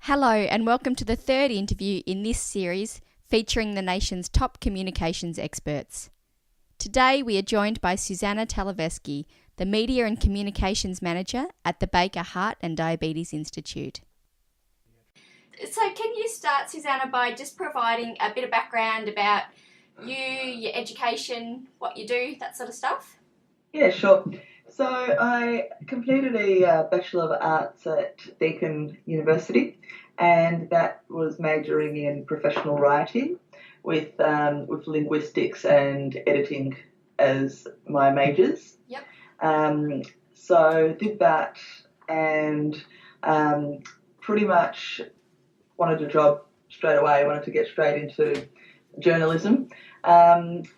Hello and welcome to the third interview in this series featuring the nation's top communications experts. Today we are joined by Suzana Talevski, the Media and Communications Manager at the Baker Heart and Diabetes Institute. So can you start, Suzana, by just providing a bit of background about you, your education, what you do, that sort of stuff? Yeah, sure. So I completed a Bachelor of Arts at Deakin University, and that was majoring in professional writing with linguistics and editing as my majors. Yep. So did that and pretty much wanted a job straight away. Wanted to get straight into journalism, and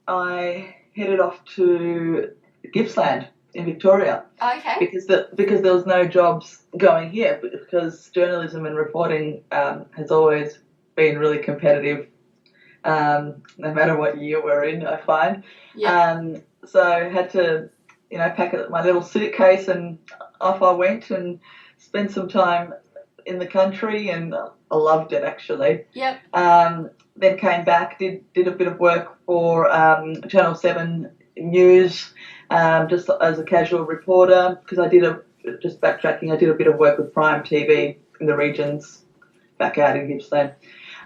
I headed off to Gippsland in Victoria. Okay. Because there was no jobs going here, because journalism and reporting has always been really competitive, no matter what year we're in, I find. Yep. So I had to, pack my little suitcase and off I went and spent some time in the country, and I loved it actually. Yep. Then came back, did a bit of work for Channel 7 News, just as a casual reporter, because I did a bit of work with Prime TV in the regions back out in Gippsland,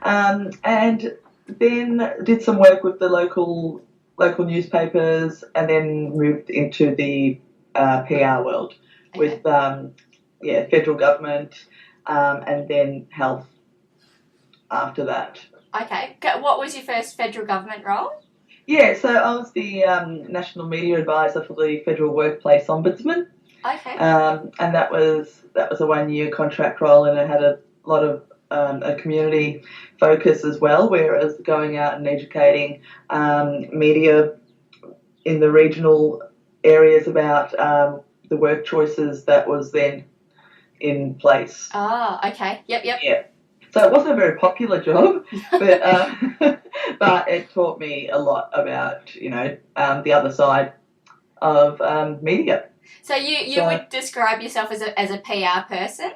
and then did some work with the local newspapers, and then moved into the PR world. Okay. With federal government, and then health after that. Okay. What was your first federal government role? Yeah, so I was the National Media Advisor for the Federal Workplace Ombudsman. Okay. And that was a 1-year contract role, and it had a lot of a community focus as well, whereas going out and educating media in the regional areas about the work choices that was then in place. Oh, okay. Yep. Yeah. So it wasn't a very popular job, but but it taught me a lot about, the other side of media. So you would describe yourself as a PR person?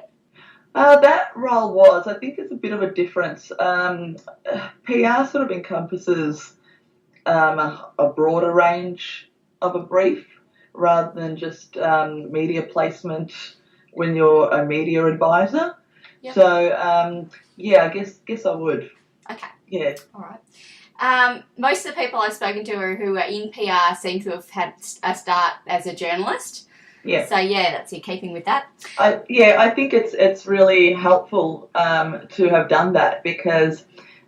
That role I think it's a bit of a difference. PR sort of encompasses a broader range of a brief rather than just media placement when you're a media advisor. Yep. So, I guess I would. Okay. Yeah. All right. Most of the people I've spoken to who are in PR seem to have had a start as a journalist. Yeah. So, that's in keeping with that. I think it's really helpful to have done that, because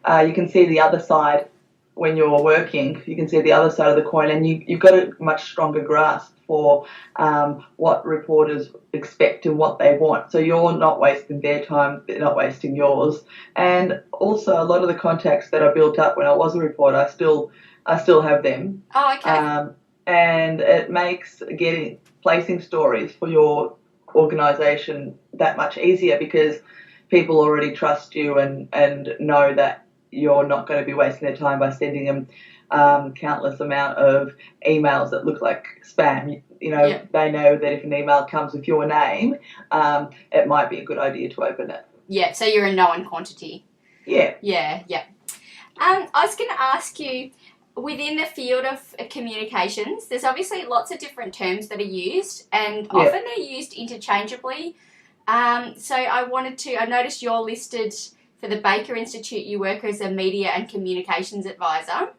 you can see the other side when you're working. You can see the other side of the coin, and you've got a much stronger grasp for what reporters expect and what they want. So you're not wasting their time, they're not wasting yours. And also a lot of the contacts that I built up when I was a reporter, I still have them. Oh, okay. And it makes placing stories for your organisation that much easier, because people already trust you and know that you're not going to be wasting their time by sending them countless amount of emails that look like spam. Yep. They know that if an email comes with your name, it might be a good idea to open it. Yeah, so you're a known quantity. Yeah. Yeah. I was going to ask you, within the field of communications, there's obviously lots of different terms that are used, and often they're used interchangeably. So I noticed you're listed for the Baker Institute. You work as a Media and Communications Advisor.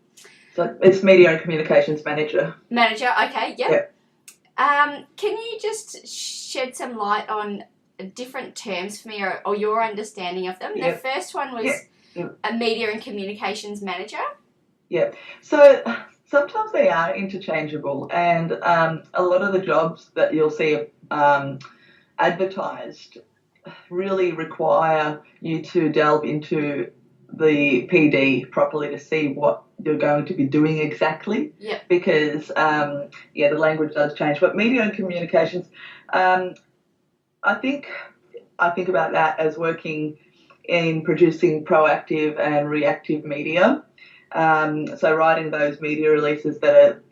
So it's Media and Communications Manager. Manager, okay, yep. Yep. Can you just shed some light on different terms for me, or your understanding of them? Yep. The first one was a Media and Communications Manager. Yeah. So sometimes they are interchangeable, and a lot of the jobs that you'll see advertised really require you to delve into the PD properly to see what you're going to be doing exactly. Yeah. Because the language does change. But media and communications, I think about that as working in producing proactive and reactive media. So writing those media releases that are,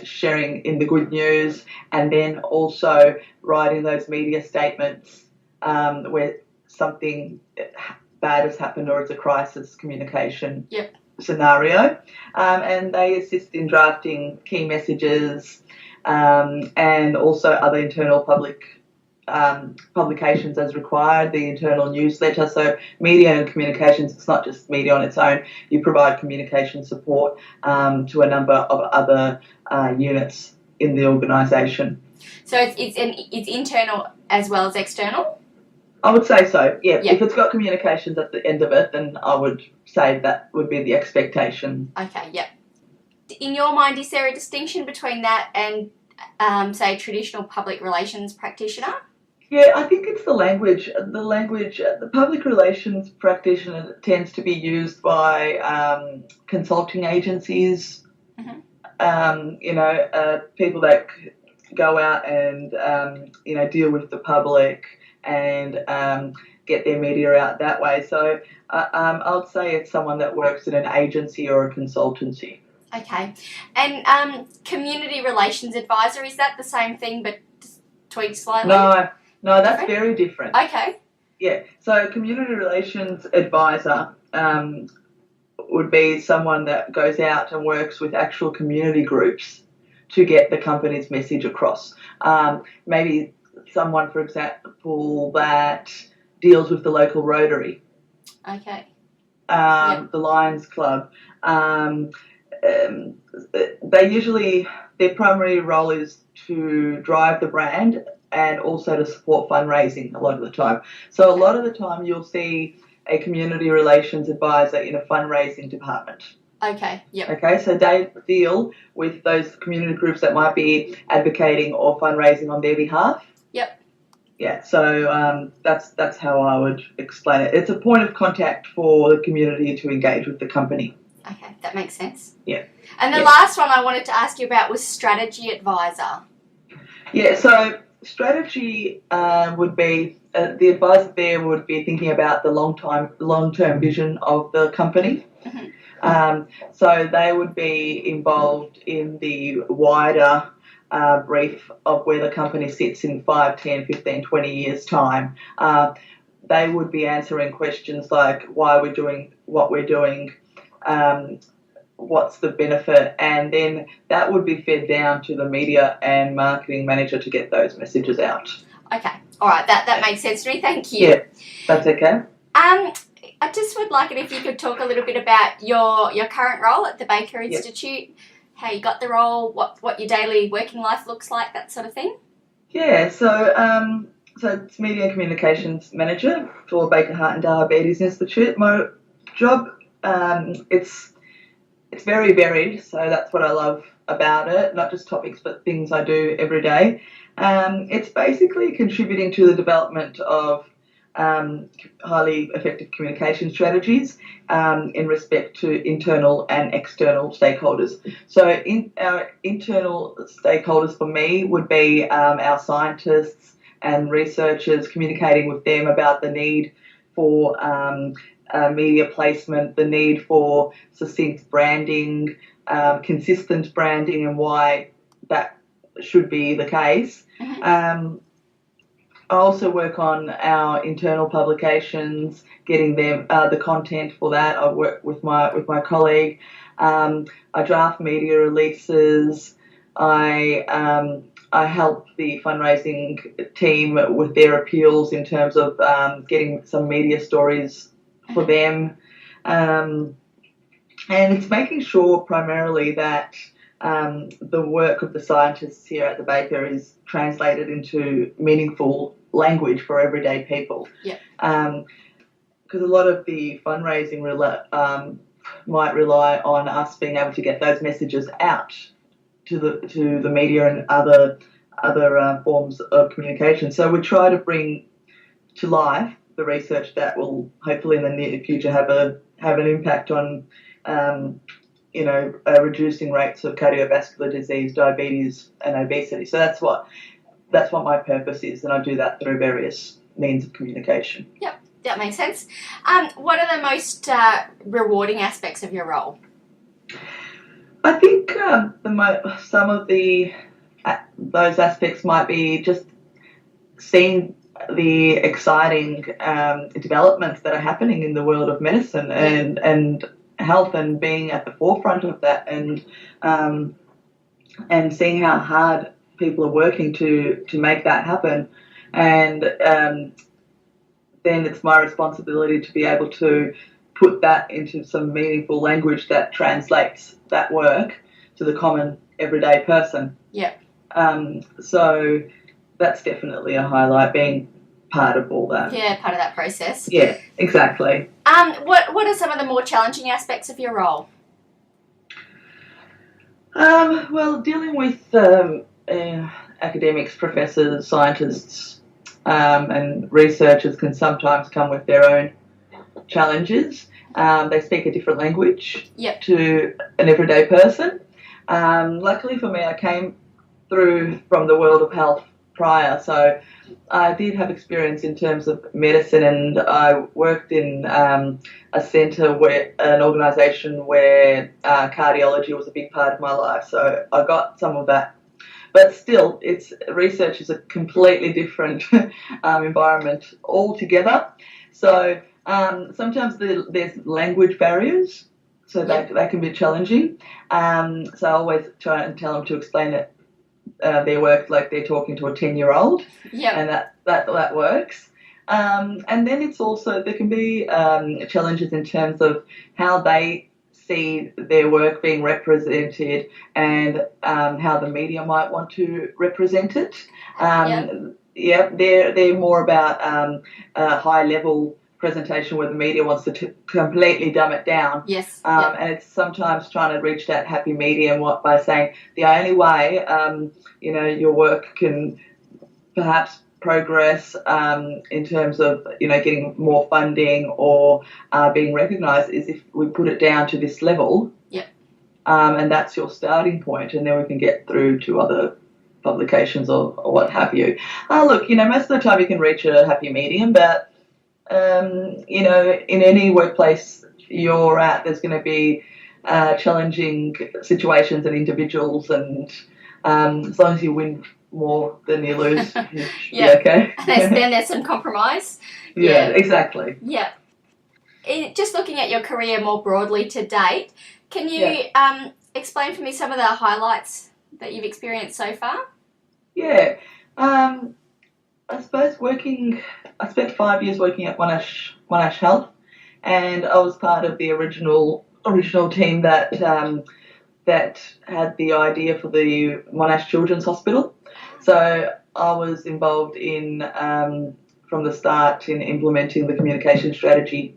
sharing in the good news, and then also writing those media statements where something bad has happened or it's a crisis communication Yep. scenario, and they assist in drafting key messages and also other internal public publications as required, the internal newsletter. So media and communications, it's not just media on its own. You provide communication support to a number of other units in the organisation. So it's internal as well as external? I would say so, yeah. Yep. If it's got communications at the end of it, then I would say that would be the expectation. Okay, yep. In your mind, is there a distinction between that and, say, a traditional public relations practitioner? Yeah, I think it's the language. The public relations practitioner tends to be used by consulting agencies, people that go out and, deal with the public and get their media out that way. So I would say it's someone that works in an agency or a consultancy. Okay. And community relations advisor, is that the same thing but tweaked slightly? No, that's very different. Okay. Yeah, so community relations advisor would be someone that goes out and works with actual community groups to get the company's message across. Maybe someone, for example, that deals with the local Rotary. Okay. The Lions Club. Their primary role is to drive the brand and also to support fundraising a lot of the time. So a lot of the time you'll see a community relations advisor in a fundraising department. Okay, yep. Okay, so they deal with those community groups that might be advocating or fundraising on their behalf. Yep. Yeah, so that's how I would explain it. It's a point of contact for the community to engage with the company. Okay, that makes sense. Yeah. And the last one I wanted to ask you about was strategy advisor. Yeah, so strategy would be, the advisor there would be thinking about the long-term vision of the company. So they would be involved in the wider brief of where the company sits in 5, 10, 15, 20 years' time. They would be answering questions like why we're doing what we're doing, what's the benefit, and then that would be fed down to the media and marketing manager to get those messages out. Okay, all right, that makes sense to me. Thank you. Yeah, that's okay. I just would like it if you could talk a little bit about your current role at the Baker Institute, how you got the role, what your daily working life looks like, that sort of thing. Yeah, so it's Media and Communications Manager for Baker Heart and Diabetes Institute. My job, it's very varied, so that's what I love about it, not just topics but things I do every day. It's basically contributing to the development of highly effective communication strategies in respect to internal and external stakeholders. So our internal stakeholders for me would be our scientists and researchers, communicating with them about the need for media placement, the need for succinct branding, consistent branding, and why that should be the case. I also work on our internal publications, getting them the content for that. I work with my colleague. I draft media releases. I help the fundraising team with their appeals in terms of getting some media stories for them, and it's making sure primarily that the work of the scientists here at the Baker is translated into meaningful language for everyday people. Yeah. Because a lot of the fundraising might rely on us being able to get those messages out to the media and other forms of communication. So we try to bring to life the research that will hopefully in the near future have an impact on reducing rates of cardiovascular disease, diabetes, and obesity. So that's what my purpose is, and I do that through various means of communication. Yep, that makes sense. What are the most rewarding aspects of your role? I think some of those aspects might be just seeing the exciting developments that are happening in the world of medicine and health, and being at the forefront of that, and seeing how hard people are working to make that happen. And then it's my responsibility to be able to put that into some meaningful language that translates that work to the common everyday person. Yeah. So that's definitely a highlight, being part of all that. Yeah, part of that process. Yeah, exactly. What are some of the more challenging aspects of your role? Well, dealing with academics, professors, scientists, and researchers can sometimes come with their own challenges. They speak a different language to an everyday person. Luckily for me, I came through from the world of health prior, so I did have experience in terms of medicine, and I worked in a centre an organisation where cardiology was a big part of my life, so I got some of that. But still, research is a completely different environment altogether. So sometimes there's language barriers, so that can be challenging. So I always try and tell them to explain it. Their work like they're talking to a 10-year-old, and that works. And then it's also, there can be challenges in terms of how they see their work being represented, and how the media might want to represent it. They're more about a high level presentation where the media wants to completely dumb it down. Yes. And it's sometimes trying to reach that happy medium by saying the only way your work can perhaps progress in terms of getting more funding or being recognised is if we put it down to this level. Yep. And that's your starting point, and then we can get through to other publications or what have you. Look, most of the time you can reach a happy medium, but in any workplace you're at, there's going to be challenging situations and individuals, and as long as you win more than you lose, you should be okay. Then there's some compromise. Yeah, exactly. Yeah. Just looking at your career more broadly to date, can you explain for me some of the highlights that you've experienced so far? Yeah. I suppose I spent 5 years working at Monash Health, and I was part of the original team that had the idea for the Monash Children's Hospital. So I was involved in from the start in implementing the communication strategy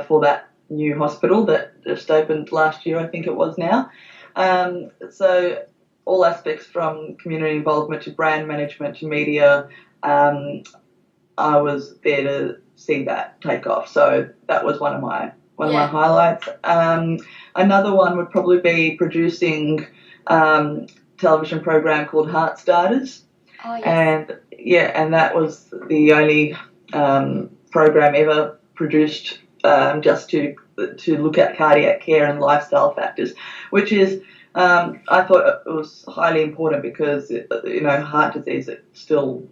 for that new hospital that just opened last year, I think it was now. So all aspects from community involvement to brand management to media, I was there to see that take off. So that was one of my highlights. Another one would probably be producing television program called Heart Starters. Oh, yes. And that was the only program ever produced just to look at cardiac care and lifestyle factors, which is I thought it was highly important because heart disease is still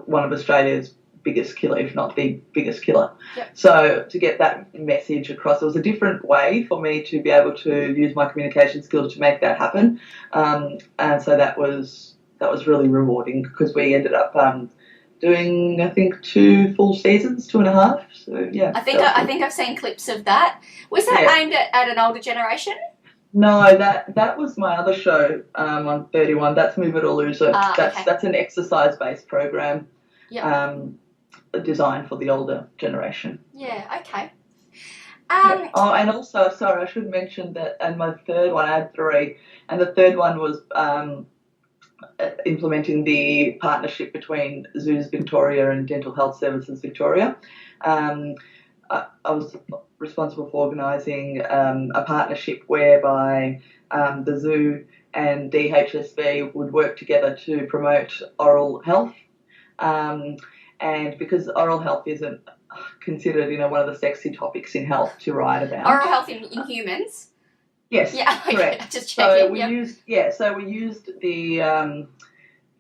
one of Australia's biggest killer, if not the biggest killer. Yep. So to get that message across, it was a different way for me to be able to use my communication skills to make that happen. And so that was really rewarding because we ended up doing, I think, 2 full seasons, 2.5. So yeah. I think I've seen clips of that. Was that aimed at an older generation? No, that was my other show on 31. That's Move It or Lose It. That's an exercise-based program. Yep. Designed for the older generation. Yeah, okay. Oh, and also, sorry, I should mention that, and my third one, I had 3, and the third one was implementing the partnership between Zoos Victoria and Dental Health Services Victoria. I was responsible for organising a partnership whereby the zoo and DHSV would work together to promote oral health. And because oral health isn't considered, one of the sexy topics in health to write about. Oral health in humans? Yes, yeah, correct. Just checking. So we used the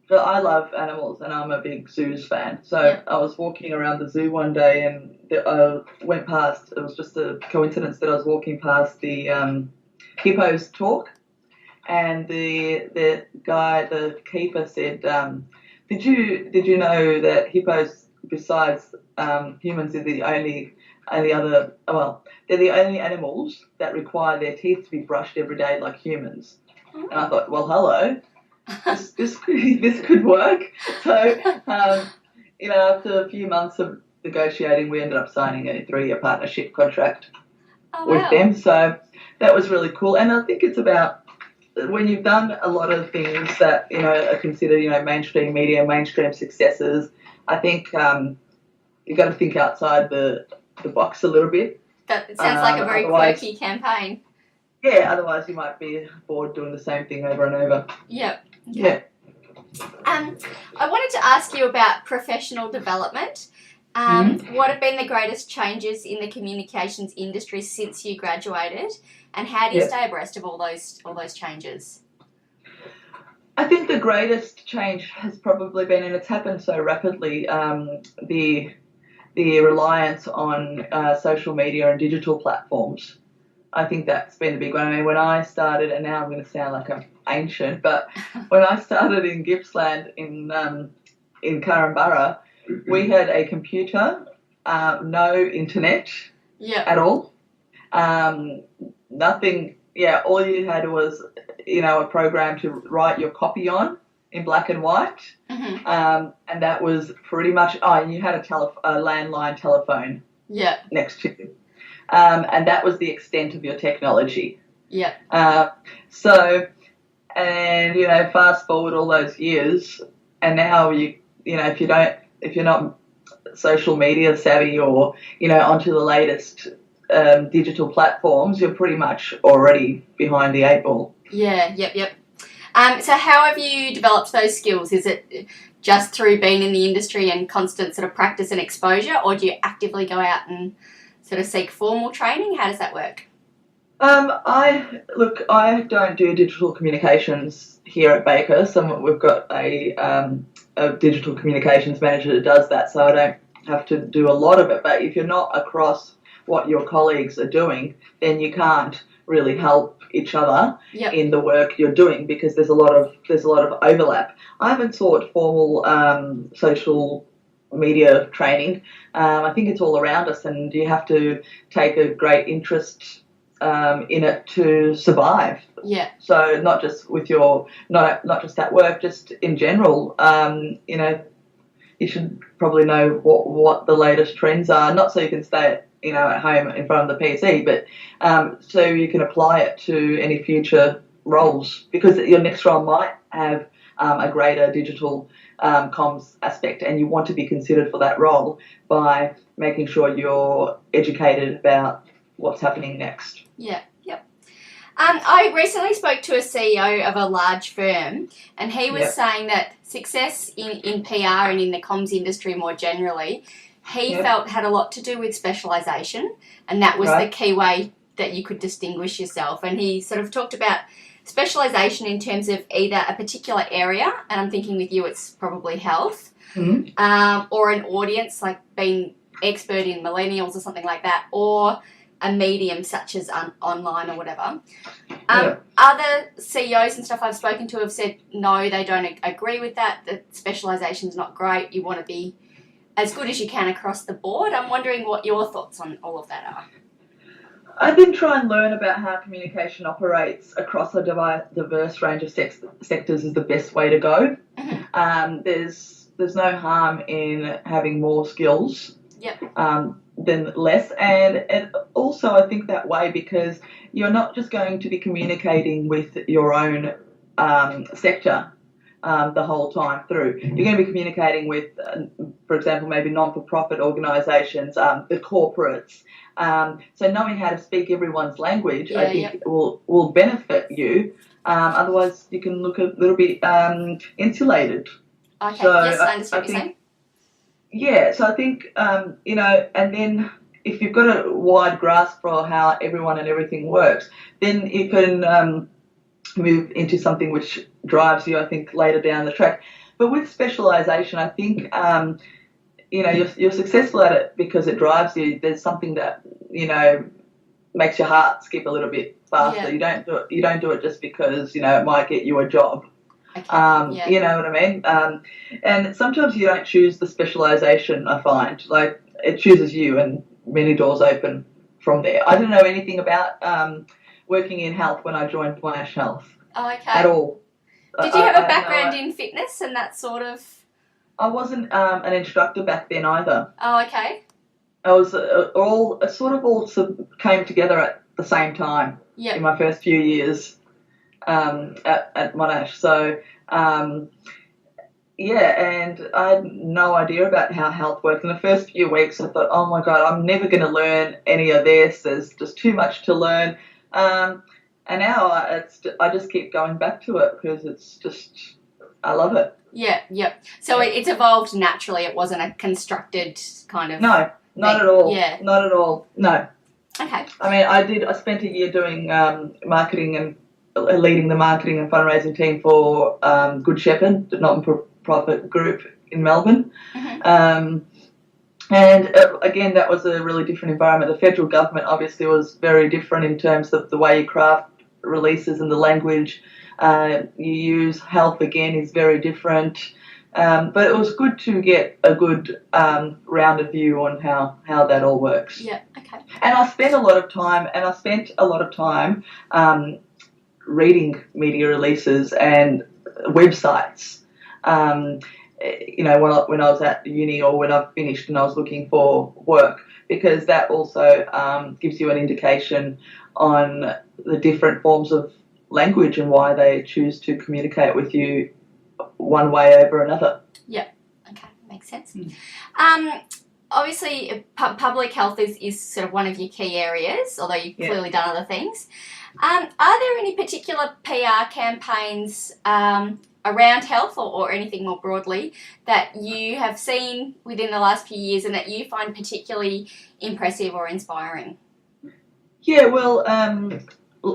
But I love animals and I'm a big zoos fan. So Yeah. I was walking around the zoo one day and I went past, it was just a coincidence that I was walking past the hippos talk, and the guy, the keeper said, did you know that hippos, besides humans, are the only other, well, they're the only animals that require their teeth to be brushed every day like humans. And I thought, well, hello, this could work. So, after a few months of negotiating, we ended up signing a 3-year partnership contract with them. So that was really cool. And I think it's about, when you've done a lot of things that, are considered, mainstream media, mainstream successes, I think you've got to think outside the box a little bit. That sounds like a very quirky campaign. Yeah, otherwise you might be bored doing the same thing over and over. Yep. Yeah. I wanted to ask you about professional development. What have been the greatest changes in the communications industry since you graduated, and how do you stay abreast of all those changes? I think the greatest change has probably been, and it's happened so rapidly, the reliance on social media and digital platforms. I think that's been the big one. I mean, when I started, and now I'm going to sound like I'm ancient, but when I started in Gippsland in Carramburra, we had a computer, no internet at all, nothing. Yeah, all you had was, a program to write your copy on in black and white, and that was pretty much. Oh, and you had a landline telephone. Next to you. And that was the extent of your technology. Fast forward all those years, and now if you're not social media savvy or onto the latest digital platforms, you're pretty much already behind the 8 ball. So how have you developed those skills? Is it just through being in the industry and constant sort of practice and exposure, or do you actively go out and sort of seek formal training? How does that work? I don't do digital communications here at Baker. We've got a digital communications manager that does that, so I don't have to do a lot of it. But if you're not across what your colleagues are doing, then you can't really help each other in the work you're doing, because there's a lot of overlap. I haven't sought formal social media training. I think it's all around us, and you have to take a great interest in it to survive. So not just with not just at work, just in general. You should probably know what the latest trends are, not so you can stay at home in front of the PC, but so you can apply it to any future roles, because your next role might have a greater digital comms aspect, and you want to be considered for that role by making sure you're educated about what's happening next. I recently spoke to a CEO of a large firm, and he was saying that success in PR and in the comms industry more generally, he felt had a lot to do with specialisation, and that was the key way that you could distinguish yourself. And he sort of talked about specialisation in terms of either a particular area, and I'm thinking with you it's probably health, or an audience, like being expert in millennials or something like that, or a medium such as online or whatever. Other CEOs and stuff I've spoken to have said no, they don't agree with that specialisation's not great. You want to be as good as you can across the board. I'm wondering what your thoughts on all of that are. I did try and learn about how communication operates across a diverse range of sectors is the best way to go. There's no harm in having more skills than less, and also I think that way because you're not just going to be communicating with your own sector the whole time through. You're going to be communicating with, for example, maybe non-for-profit organisations, the corporates. So knowing how to speak everyone's language, I think, will benefit you. Otherwise, you can look a little bit insulated. Okay, so yes, I understand what you're saying. Yeah, so I think, and then if you've got a wide grasp for how everyone and everything works, then you can move into something which drives you, I think, later down the track. But with specialisation, I think you're successful at it because it drives you. There's something that makes your heart skip a little bit faster. Yeah. You don't do it just because it might get you a job. Okay. You know what I mean? And sometimes you don't choose the specialisation. I find like it chooses you, and many doors open from there. I didn't know anything about working in health when I joined Monash Health. Oh, okay. At all. Did you have a background in fitness and that sort of? I wasn't an instructor back then either. Oh, okay. I was all came together at the same time in my first few years at Monash. So, and I had no idea about how health worked. In the first few weeks, I thought, oh, my God, I'm never going to learn any of this. There's just too much to learn. And now I just keep going back to it because it's just, I love it. Yeah, yep. So it's evolved naturally. It wasn't a constructed kind of... No, not at all. Yeah. Not at all. No. Okay. I mean, I spent a year doing marketing and leading the marketing and fundraising team for Good Shepherd, the not-for-profit group in Melbourne. Mm-hmm. And again, that was a really different environment. The federal government obviously was very different in terms of the way you craft releases and the language you use. Health, again, is very different. But it was good to get a good rounded view on how that all works. Yeah, okay. And I spent a lot of time reading media releases and websites. When I was at uni or when I finished and I was looking for work, because that also gives you an indication on the different forms of language and why they choose to communicate with you one way over another. Yeah, okay, makes sense. Obviously, public health is sort of one of your key areas, although you've clearly done other things. Are there any particular PR campaigns around health or anything more broadly that you have seen within the last few years and that you find particularly impressive or inspiring? Yeah, well,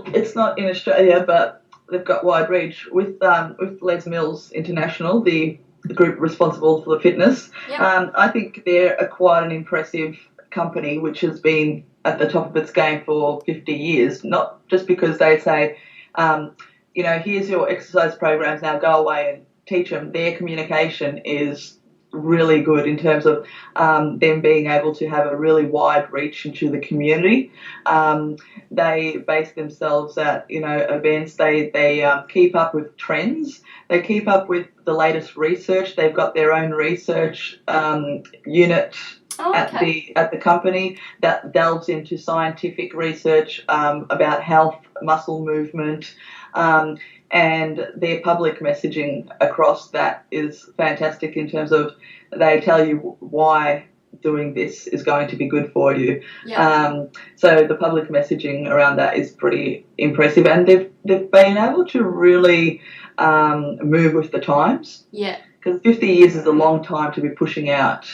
it's not in Australia, but they've got wide reach with Les Mills International, the group responsible for the fitness. Yep. I think they're quite an impressive company which has been at the top of its game for 50 years, not just because they say, here's your exercise programs, now go away and teach them. Their communication is really good in terms of them being able to have a really wide reach into the community. They base themselves at events. They keep up with trends. They keep up with the latest research. They've got their own research unit at the company that delves into scientific research about health, muscle movement. And their public messaging across that is fantastic in terms of they tell you why doing this is going to be good for you. Yeah. So the public messaging around that is pretty impressive, and they've been able to really move with the times. Yeah. Because 50 years is a long time to be pushing out,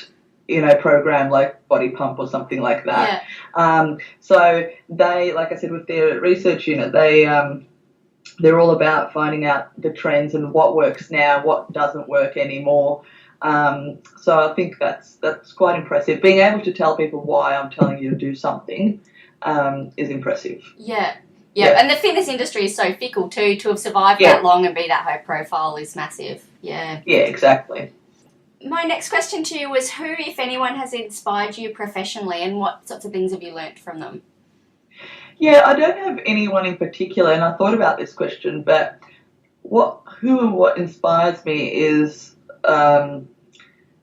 program like Body Pump or something like that. Yeah. So they, like I said, with their research unit, they're all about finding out the trends and what works now, what doesn't work anymore. So I think that's quite impressive. Being able to tell people why I'm telling you to do something is impressive. Yeah. And the fitness industry is so fickle too. To have survived that long and be that high profile is massive. Yeah. Yeah, exactly. My next question to you was who, if anyone, has inspired you professionally and what sorts of things have you learnt from them? Yeah, I don't have anyone in particular, and I thought about this question, but what inspires me is, when I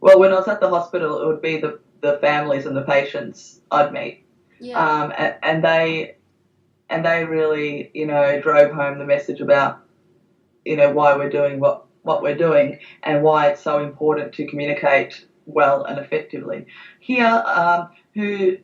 was at the hospital, it would be the families and the patients I'd meet. Yeah. And they really, drove home the message about, why we're doing what we're doing and why it's so important to communicate well and effectively. Here, who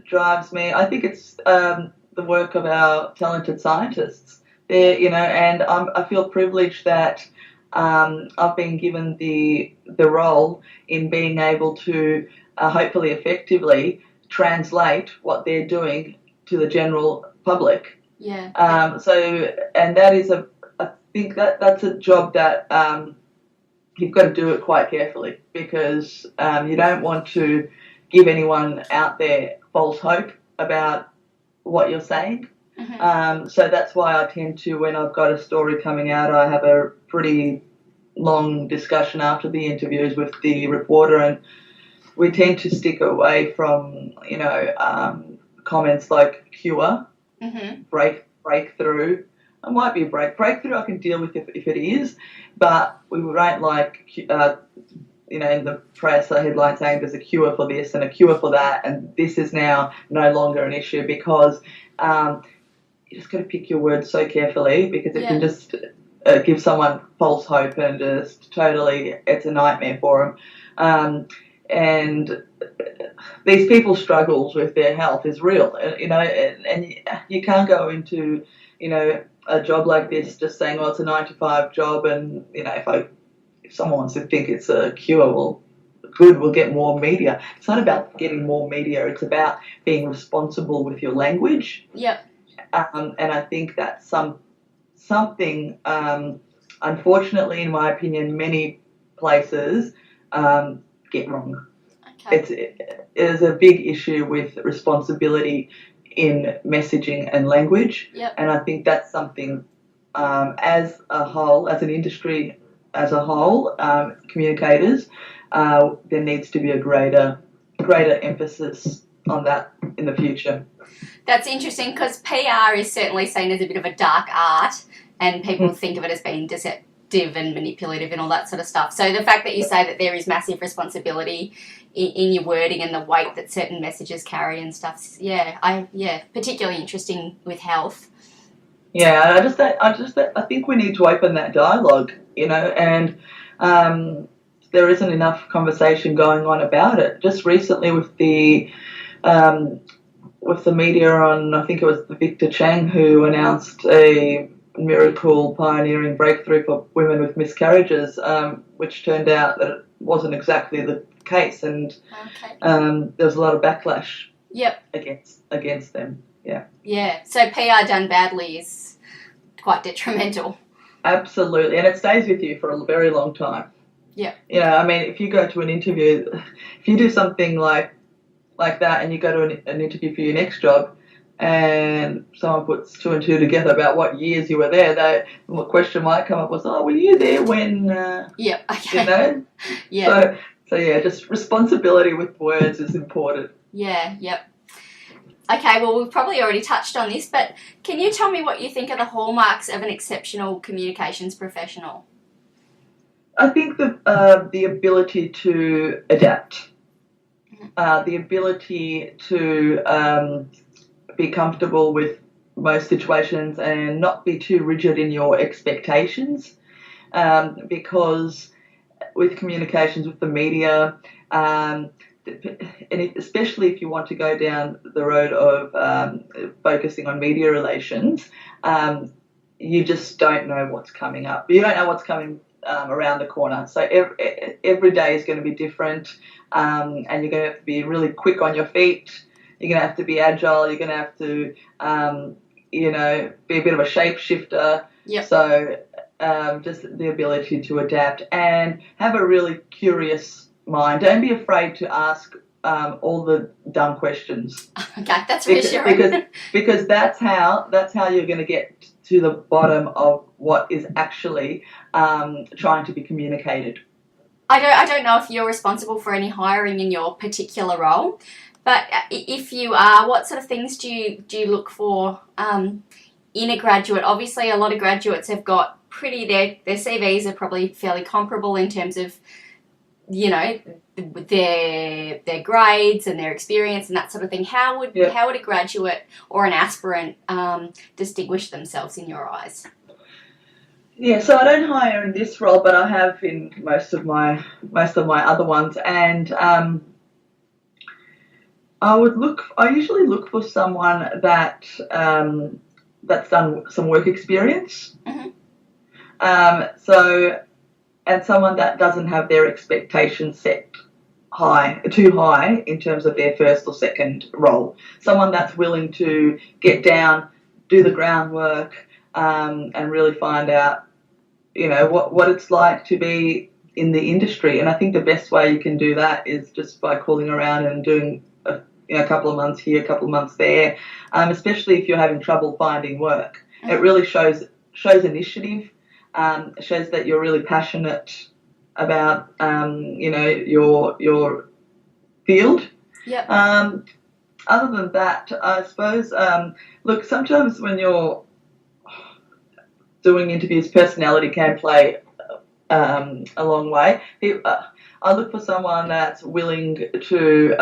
drives me, I think it's the work of our talented scientists. And I feel privileged that I've been given the role in being able to hopefully effectively translate what they're doing to the general public. Yeah. So, and that is I think that's a job that you've got to do it quite carefully, because you don't want to give anyone out there false hope about what you're saying. So that's why I tend to, when I've got a story coming out, I have a pretty long discussion after the interviews with the reporter, and we tend to stick away from, comments like cure, breakthrough. It might be a breakthrough I can deal with if it is, but we won't like, in the press, a headline saying there's a cure for this and a cure for that, and this is now no longer an issue, because you just got to pick your words so carefully, because it can just give someone false hope, and just totally, it's a nightmare for them. And these people's struggles with their health is real, and you can't go into, a job like this just saying, well, it's a 9 to 5 job, and, if someone wants to think it's a cure, well, good, we'll get more media. It's not about getting more media, it's about being responsible with your language. Yep. And I think that's something, unfortunately, in my opinion, many places get wrong. Okay. It is a big issue with responsibility in messaging and language. Yep. And I think that's something, as a whole, as an industry as a whole, communicators, there needs to be a greater emphasis on that in the future. That's interesting, because PR is certainly seen as a bit of a dark art, and people think of it as being deceptive and manipulative and all that sort of stuff. So the fact that you say that there is massive responsibility in your wording and the weight that certain messages carry and stuff, particularly interesting with health. Yeah, I think we need to open that dialogue, and there isn't enough conversation going on about it. Just recently with the media on, I think it was the Victor Chang, who announced a miracle pioneering breakthrough for women with miscarriages, which turned out that it wasn't exactly the case, and there was a lot of backlash. Yep. Against them. Yeah. Yeah. So PR done badly is quite detrimental. Absolutely, and it stays with you for a very long time. Yeah. If you go to an interview, if you do something like that, and you go to an interview for your next job, and someone puts 2 and 2 together about what years you were there, the question might come up was, were you there when? Yeah. Okay. Yeah. So yeah, just responsibility with words is important. Yeah. Yep. Okay, well, we've probably already touched on this, but can you tell me what you think are the hallmarks of an exceptional communications professional? I think the ability to adapt, the ability to be comfortable with most situations and not be too rigid in your expectations, because with communications with the media, and especially if you want to go down the road of focusing on media relations, you just don't know what's coming up. You don't know what's coming around the corner. So every day is going to be different, and you're going to have to be really quick on your feet. You're going to have to be agile. You're going to have to, be a bit of a shapeshifter. Yep. So just the ability to adapt and have a really curious mind. Don't be afraid to ask all the dumb questions. Okay, that's reassuring. Because that's how you're going to get to the bottom of what is actually trying to be communicated. I don't know if you're responsible for any hiring in your particular role, but if you are, what sort of things do you look for in a graduate? Obviously, a lot of graduates have got their CVs are probably fairly comparable in terms of, their grades and their experience and that sort of thing. How would a graduate or an aspirant distinguish themselves in your eyes? Yeah, so I don't hire in this role, but I have in most of my other ones, and I usually look for someone that's done some work experience. Mm-hmm. And someone that doesn't have their expectations set too high in terms of their first or second role. Someone that's willing to get down, do the groundwork, and really find out, what it's like to be in the industry. And I think the best way you can do that is just by calling around and doing a couple of months here, a couple of months there, especially if you're having trouble finding work. Mm-hmm. It really shows initiative, shows that you're really passionate about, your field. Yeah. Other than that, I suppose, look, sometimes when you're doing interviews, personality can play a long way. I look for someone that's willing to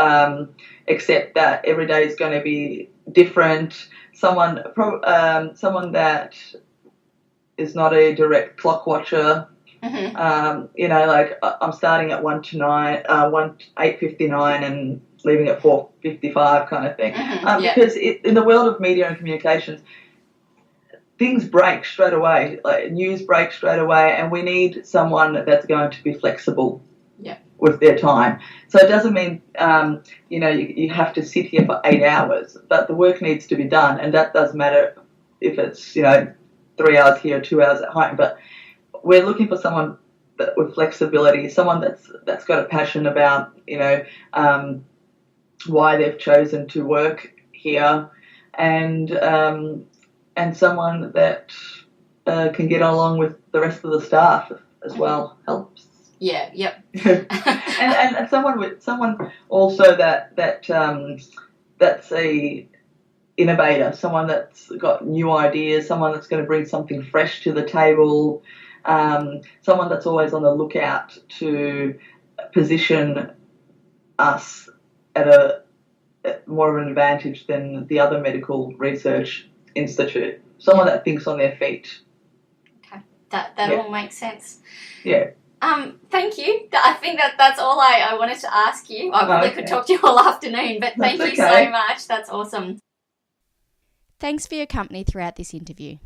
accept that every day is going to be different. Someone that is not a direct clock watcher. Mm-hmm. Like I'm starting at 8:59 and leaving at 4:55 kind of thing. Mm-hmm. Because in the world of media and communications, things break straight away, like news breaks straight away, and we need someone that's going to be flexible with their time. So it doesn't mean, you have to sit here for 8 hours, but the work needs to be done, and that doesn't matter if it's, 3 hours here, 2 hours at home. But we're looking for someone with flexibility, someone that's got a passion about, why they've chosen to work here, and someone that can get along with the rest of the staff as well helps. Yeah. Yep. and someone also that's a innovator, someone that's got new ideas, someone that's going to bring something fresh to the table, someone that's always on the lookout to position us at more of an advantage than the other medical research institute. Someone that thinks on their feet. Okay, that all makes sense. Yeah. Thank you. I think that's all I wanted to ask you. I probably could talk to you all afternoon, but thank you so much. That's awesome. Thanks for your company throughout this interview.